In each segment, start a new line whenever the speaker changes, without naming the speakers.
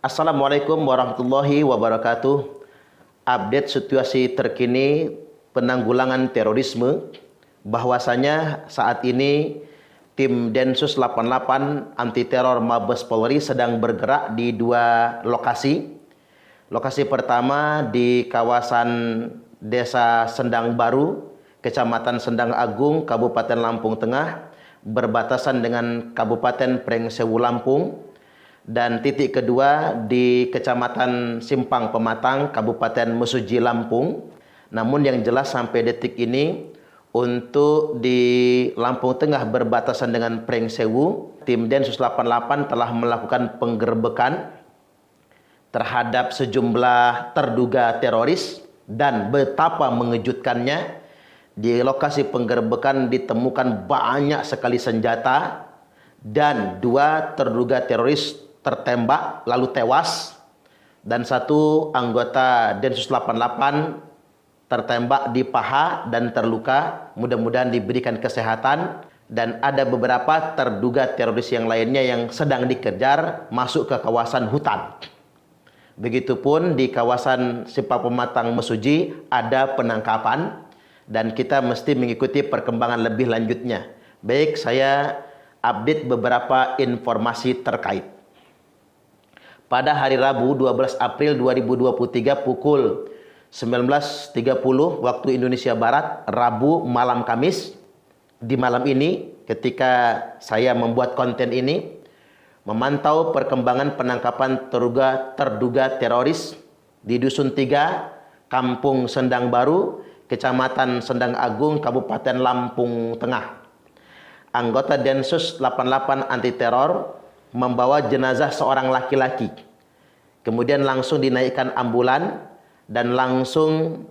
Assalamualaikum warahmatullahi wabarakatuh. Update situasi terkini penanggulangan terorisme, bahwasanya saat ini tim Densus 88 anti teror Mabes Polri sedang bergerak di dua lokasi. Lokasi pertama di kawasan Desa Sendang Baru, Kecamatan Sendang Agung, Kabupaten Lampung Tengah, berbatasan dengan Kabupaten Pringsewu Lampung. Dan titik kedua di Kecamatan Simpang Pematang, Kabupaten Mesuji Lampung. Namun yang jelas sampai detik ini untuk di Lampung Tengah berbatasan dengan Pringsewu, tim Densus 88 telah melakukan penggerbekan terhadap sejumlah terduga teroris, dan betapa mengejutkannya di lokasi penggerbekan ditemukan banyak sekali senjata dan dua terduga teroris tertembak lalu tewas, dan satu anggota Densus 88 tertembak di paha dan terluka, mudah-mudahan diberikan kesehatan. Dan ada beberapa terduga teroris yang lainnya yang sedang dikejar masuk ke kawasan hutan. Begitupun di kawasan Simpang Pematang Mesuji ada penangkapan, dan kita mesti mengikuti perkembangan lebih lanjutnya. Baik, saya update beberapa informasi terkait. Pada hari Rabu 12 April 2023 pukul 19.30 waktu Indonesia Barat, Rabu malam Kamis, di malam ini ketika saya membuat konten ini, memantau perkembangan penangkapan terduga teroris di Dusun 3, Kampung Sendang Baru, Kecamatan Sendang Agung, Kabupaten Lampung Tengah. Anggota Densus 88 anti teror membawa jenazah seorang laki-laki, kemudian langsung dinaikkan ambulan dan langsung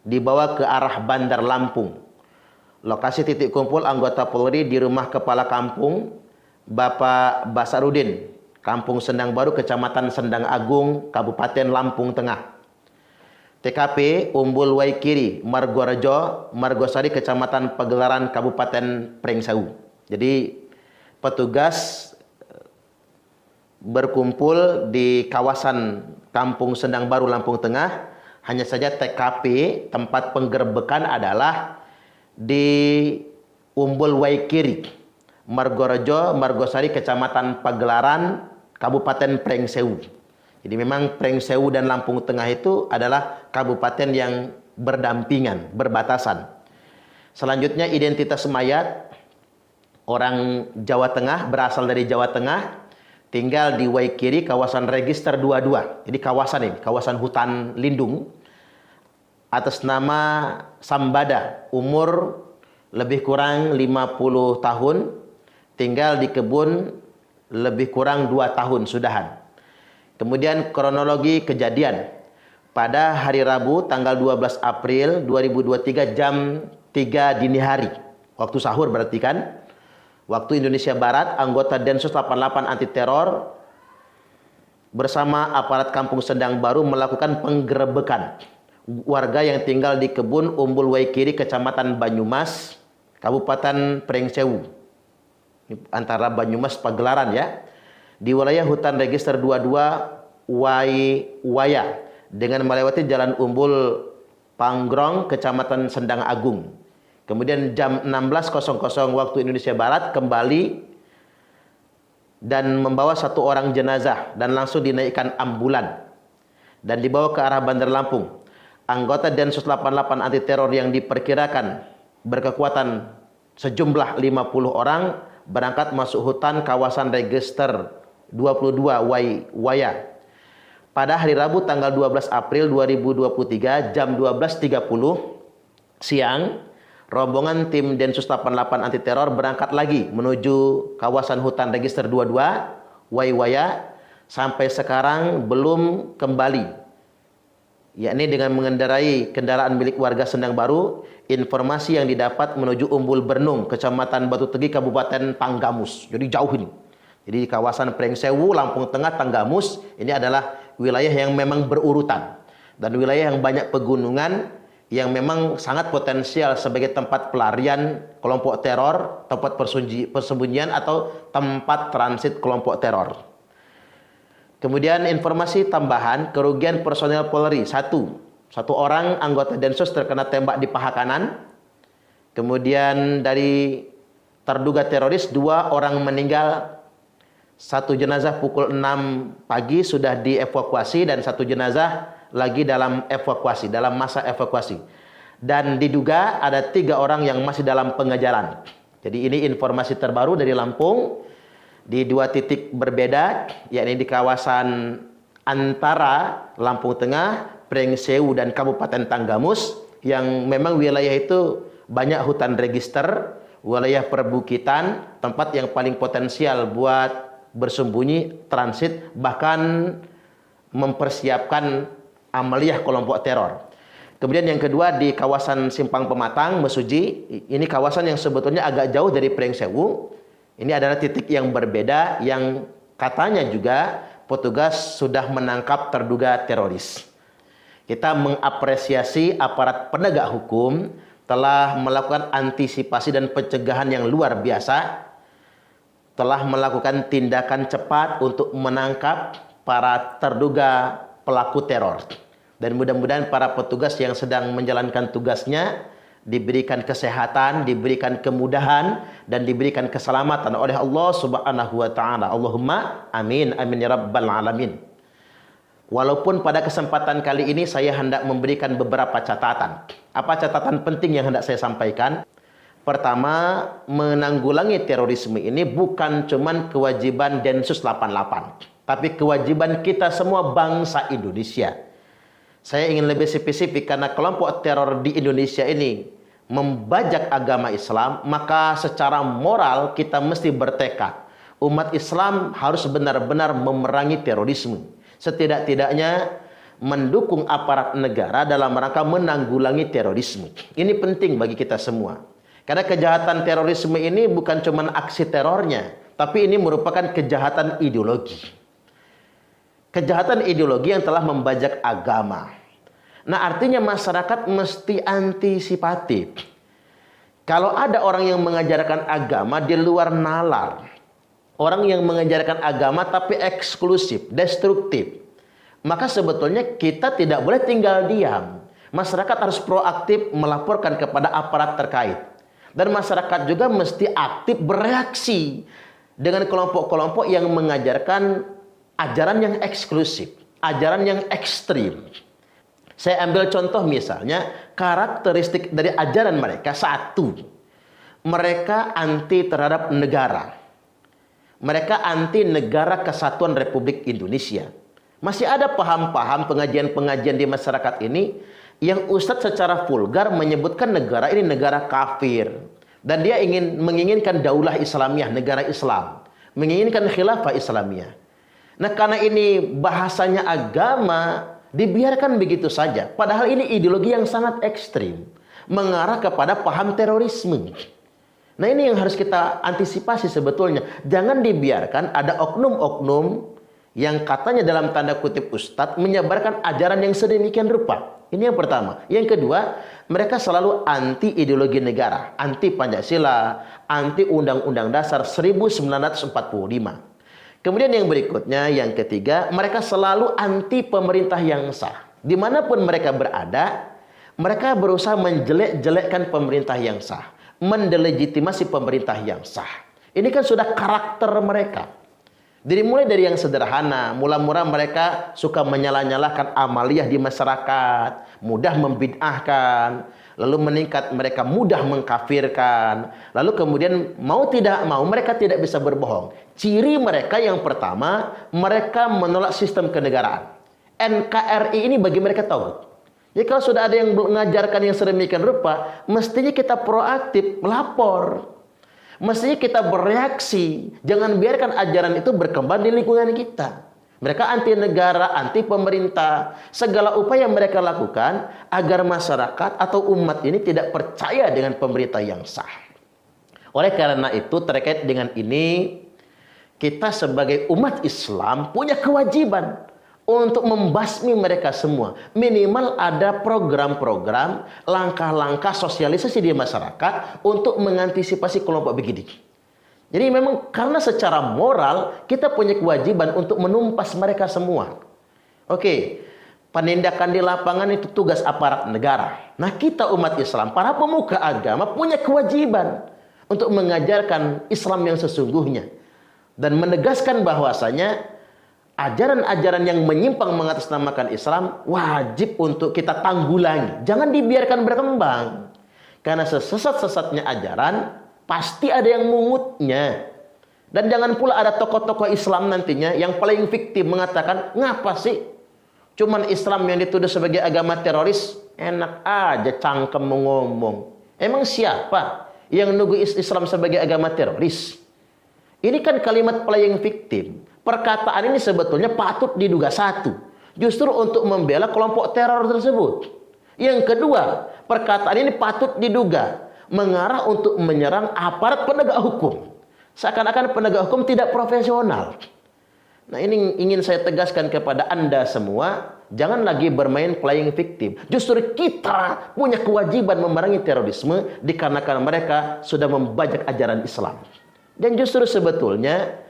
dibawa ke arah Bandar Lampung. Lokasi titik kumpul anggota Polri di rumah kepala kampung Bapak Basarudin, Kampung Sendang Baru, Kecamatan Sendang Agung, Kabupaten Lampung Tengah. TKP Umbul Waikiri, Margorejo, Margosari, Kecamatan Pagelaran, Kabupaten Pringsewu. Jadi petugas berkumpul di kawasan Kampung Sendang Baru, Lampung Tengah. Hanya saja TKP tempat penggerbekan adalah di Umbul Waikiri, Margorejo, Margosari, Kecamatan Pagelaran, Kabupaten Pringsewu. Jadi memang Pringsewu dan Lampung Tengah itu adalah kabupaten yang berdampingan, berbatasan. Selanjutnya identitas mayat orang Jawa Tengah, berasal dari Jawa Tengah, tinggal di Waikiri, kawasan register 22. Jadi kawasan ini, kawasan hutan lindung, atas nama Sambada, umur lebih kurang 50 tahun, tinggal di kebun lebih kurang 2 tahun sudahan. Kemudian kronologi kejadian. Pada hari Rabu tanggal 12 April 2023 jam 3 dini hari, waktu sahur berarti kan, waktu Indonesia Barat, anggota Densus 88 anti teror bersama aparat Kampung Sendang Baru melakukan penggerebekan warga yang tinggal di kebun Umbul Waikiri, Kecamatan Banyumas, Kabupaten Pringsewu, antara Banyumas Pagelaran ya, di wilayah hutan register 22 Waya, dengan melewati Jalan Umbul Panggrong, Kecamatan Sendang Agung. Kemudian jam 16.00 waktu Indonesia Barat kembali dan membawa satu orang jenazah dan langsung dinaikkan ambulan dan dibawa ke arah Bandar Lampung. Anggota Densus 88 anti teror yang diperkirakan berkekuatan sejumlah 50 orang berangkat masuk hutan kawasan register 22 Waya. Pada hari Rabu tanggal 12 April 2023 jam 12.30 siang, rombongan tim Densus 88 anti teror berangkat lagi menuju kawasan hutan register 22 Waya, sampai sekarang belum kembali, yakni dengan mengendarai kendaraan milik warga Sendang Baru. Informasi yang didapat menuju Umbul Bernung, Kecamatan Batu Tegi, Kabupaten Tanggamus. Jadi jauh ini. Jadi di kawasan Pringsewu, Lampung Tengah, Tanggamus ini adalah wilayah yang memang berurutan dan wilayah yang banyak pegunungan, yang memang sangat potensial sebagai tempat pelarian kelompok teror, tempat persembunyian atau tempat transit kelompok teror. Kemudian informasi tambahan, kerugian personel Polri, satu orang anggota Densus terkena tembak di paha kanan. Kemudian dari terduga teroris 2 orang meninggal, 1 jenazah pukul 6 pagi sudah dievakuasi dan 1 jenazah lagi dalam evakuasi, dalam masa evakuasi. Dan diduga ada 3 orang yang masih dalam pengejaran. Jadi ini informasi terbaru dari Lampung di 2 titik berbeda, yakni di kawasan antara Lampung Tengah, Pringsewu dan Kabupaten Tanggamus, yang memang wilayah itu banyak hutan register, wilayah perbukitan, tempat yang paling potensial buat bersembunyi, transit, bahkan mempersiapkan amaliyah kelompok teror. Kemudian yang kedua di kawasan Simpang Pematang, Mesuji, ini kawasan yang sebetulnya agak jauh dari Pringsewu. Ini adalah titik yang berbeda yang katanya juga petugas sudah menangkap terduga teroris. Kita mengapresiasi aparat penegak hukum telah melakukan antisipasi dan pencegahan yang luar biasa, telah melakukan tindakan cepat untuk menangkap para terduga pelaku teror. Dan mudah-mudahan para petugas yang sedang menjalankan tugasnya diberikan kesehatan, diberikan kemudahan, dan diberikan keselamatan oleh Allah Subhanahu wa Ta'ala. Allahumma amin, amin ya rabbal alamin. Walaupun pada kesempatan kali ini saya hendak memberikan beberapa catatan. Apa catatan penting yang hendak saya sampaikan? Pertama, menanggulangi terorisme ini bukan cuman kewajiban Densus 88, tapi kewajiban kita semua bangsa Indonesia. Saya ingin lebih spesifik karena kelompok teror di Indonesia ini membajak agama Islam, maka secara moral kita mesti bertekad. Umat Islam harus benar-benar memerangi terorisme. Setidak-tidaknya mendukung aparat negara dalam rangka menanggulangi terorisme. Ini penting bagi kita semua. Karena kejahatan terorisme ini bukan cuma aksi terornya, tapi ini merupakan kejahatan ideologi. Kejahatan ideologi yang telah membajak agama. Nah, artinya masyarakat mesti antisipatif. Kalau ada orang yang mengajarkan agama di luar nalar, orang yang mengajarkan agama tapi eksklusif, destruktif, maka sebetulnya kita tidak boleh tinggal diam. Masyarakat harus proaktif melaporkan kepada aparat terkait. Dan masyarakat juga mesti aktif bereaksi dengan kelompok-kelompok yang mengajarkan ajaran yang eksklusif, ajaran yang ekstrim. Saya ambil contoh misalnya, karakteristik dari ajaran mereka. 1, mereka anti terhadap negara. Mereka anti negara kesatuan Republik Indonesia. Masih ada paham-paham pengajian-pengajian di masyarakat ini yang ustadz secara vulgar menyebutkan negara ini negara kafir. Dan dia menginginkan daulah Islamiyah, negara Islam. Menginginkan khilafah Islamiyah. Nah, karena ini bahasanya agama, dibiarkan begitu saja. Padahal ini ideologi yang sangat ekstrim, mengarah kepada paham terorisme. Nah, ini yang harus kita antisipasi sebetulnya. Jangan dibiarkan ada oknum-oknum yang katanya dalam tanda kutip ustadz menyebarkan ajaran yang sedemikian rupa. Ini yang pertama. Yang kedua, mereka selalu anti ideologi negara, anti Pancasila, anti Undang-Undang Dasar 1945. Kemudian yang berikutnya, yang ketiga, mereka selalu anti pemerintah yang sah. Dimanapun mereka berada, mereka berusaha menjelek-jelekkan pemerintah yang sah, mendelegitimasi pemerintah yang sah. Ini kan sudah karakter mereka. Dimulai dari yang sederhana, mula-mula mereka suka menyalah-nyalahkan amaliyah di masyarakat, mudah membid'ahkan, lalu meningkat mereka mudah mengkafirkan, lalu kemudian mau tidak mau mereka tidak bisa berbohong. Ciri mereka yang pertama, mereka menolak sistem kenegaraan. NKRI ini bagi mereka tauhid. Jadi kalau sudah ada yang mengajarkan yang sedemikian rupa, mestinya kita proaktif melapor. Mestinya kita bereaksi. Jangan biarkan ajaran itu berkembang di lingkungan kita. Mereka anti negara, anti pemerintah. Segala upaya mereka lakukan agar masyarakat atau umat ini tidak percaya dengan pemerintah yang sah. Oleh karena itu, terkait dengan ini, kita sebagai umat Islam punya kewajiban untuk membasmi mereka semua. Minimal ada program-program, langkah-langkah sosialisasi di masyarakat untuk mengantisipasi kelompok begini. Jadi memang karena secara moral kita punya kewajiban untuk menumpas mereka semua. Oke, penindakan di lapangan itu tugas aparat negara. Nah, kita umat Islam, para pemuka agama punya kewajiban untuk mengajarkan Islam yang sesungguhnya dan menegaskan bahwasanya ajaran-ajaran yang menyimpang mengatasnamakan Islam wajib untuk kita tanggulangi. Jangan dibiarkan berkembang. Karena sesat-sesatnya ajaran pasti ada yang mungutnya. Dan jangan pula ada tokoh-tokoh Islam nantinya yang paling fiktif mengatakan, ngapa sih cuman Islam yang dituduh sebagai agama teroris? Enak aja cangkem ngomong. Emang siapa yang nuduh Islam sebagai agama teroris? Ini kan kalimat paling fiktif. Perkataan ini sebetulnya patut diduga satu, justru untuk membela kelompok teror tersebut. Yang kedua, perkataan ini patut diduga mengarah untuk menyerang aparat penegak hukum. Seakan-akan penegak hukum tidak profesional. Nah, ini ingin saya tegaskan kepada Anda semua, jangan lagi bermain playing victim. Justru kita punya kewajiban memerangi terorisme dikarenakan mereka sudah membajak ajaran Islam. Dan justru sebetulnya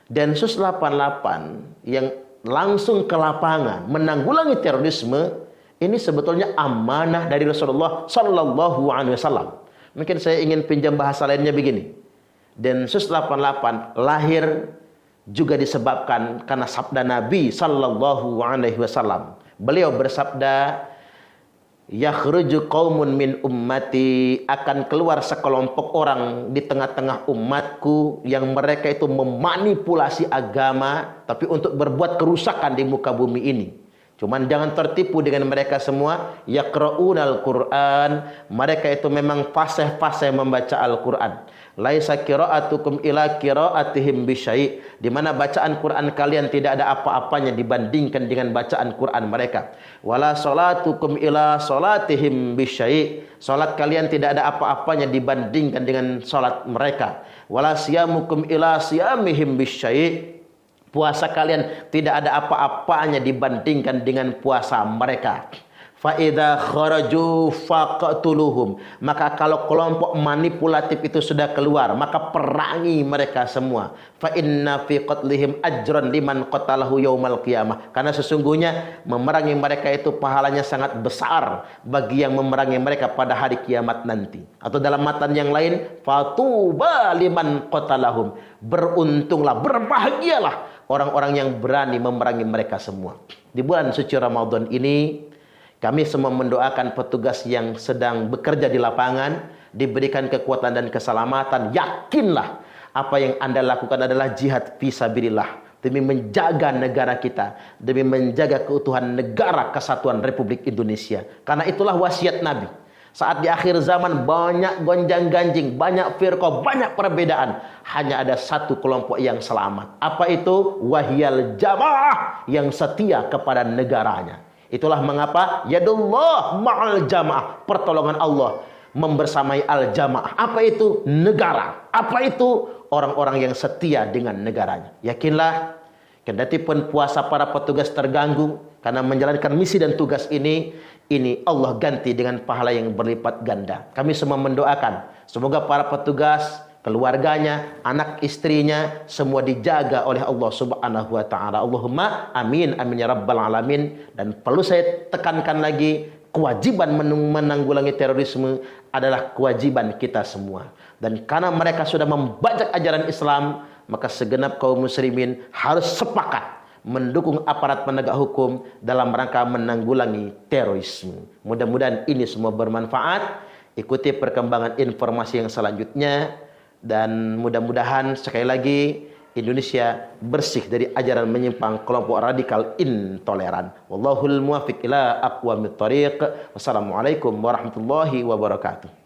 Densus 88 yang langsung ke lapangan menanggulangi terorisme ini sebetulnya amanah dari Rasulullah Sallallahu Alaihi Wasallam. Mungkin saya ingin pinjam bahasa lainnya begini. Densus 88 lahir juga disebabkan karena sabda Nabi Sallallahu Alaihi Wasallam. Beliau bersabda, yakhruju qaumun min ummati, akan keluar sekelompok orang di tengah-tengah umatku yang mereka itu memanipulasi agama tapi untuk berbuat kerusakan di muka bumi ini. Cuman jangan tertipu dengan mereka semua. Yaqra'unal Qur'an, mereka itu memang fasih-fasih membaca Al-Qur'an. Laisa qira'atukum ila qira'atihim bisyai', di mana bacaan Quran kalian tidak ada apa-apanya dibandingkan dengan bacaan Quran mereka. Wala salatukum ila salatihim bisyai', salat kalian tidak ada apa-apanya dibandingkan dengan salat mereka. Wala siyamukum ila siyamihim bisyai', puasa kalian tidak ada apa-apanya dibandingkan dengan puasa mereka. Fa idza kharaju faqtuluhum, maka kalau kelompok manipulatif itu sudah keluar, maka perangi mereka semua. Fa inna fi qatlihim ajran liman qatalahu yaumal qiyamah, karena sesungguhnya memerangi mereka itu pahalanya sangat besar bagi yang memerangi mereka pada hari kiamat nanti. Atau dalam matan yang lain, fatuba liman qatalahum, beruntunglah, berbahagialah orang-orang yang berani memerangi mereka semua. Di bulan suci Ramadan ini kami semua mendoakan petugas yang sedang bekerja di lapangan diberikan kekuatan dan keselamatan. Yakinlah apa yang Anda lakukan adalah jihad fisabilillah demi menjaga negara kita, demi menjaga keutuhan negara kesatuan Republik Indonesia. Karena itulah wasiat Nabi. Saat di akhir zaman banyak gonjang-ganjing, banyak firqah, banyak perbedaan, hanya ada satu kelompok yang selamat. Apa itu? Wahyal jamaah, yang setia kepada negaranya. Itulah mengapa yadullah ma'al jamaah, pertolongan Allah membersamai al-jamaah. Apa itu? Negara. Apa itu? Orang-orang yang setia dengan negaranya. Yakinlah, kendati pun puasa para petugas terganggu karena menjalankan misi dan tugas ini Allah ganti dengan pahala yang berlipat ganda. Kami semua mendoakan semoga para petugas, keluarganya, anak istrinya semua dijaga oleh Allah Subhanahu wa taala. Allahumma amin amin ya rabbal alamin. Dan perlu saya tekankan lagi, kewajiban menanggulangi terorisme adalah kewajiban kita semua. Dan karena mereka sudah membajak ajaran Islam, maka segenap kaum muslimin harus sepakat mendukung aparat penegak hukum dalam rangka menanggulangi terorisme. Mudah-mudahan ini semua bermanfaat. Ikuti perkembangan informasi yang selanjutnya. Dan mudah-mudahan sekali lagi Indonesia bersih dari ajaran menyimpang kelompok radikal intoleran. Wallahul muwaffiq ila aqwamit thariq. Wassalamualaikum warahmatullahi wabarakatuh.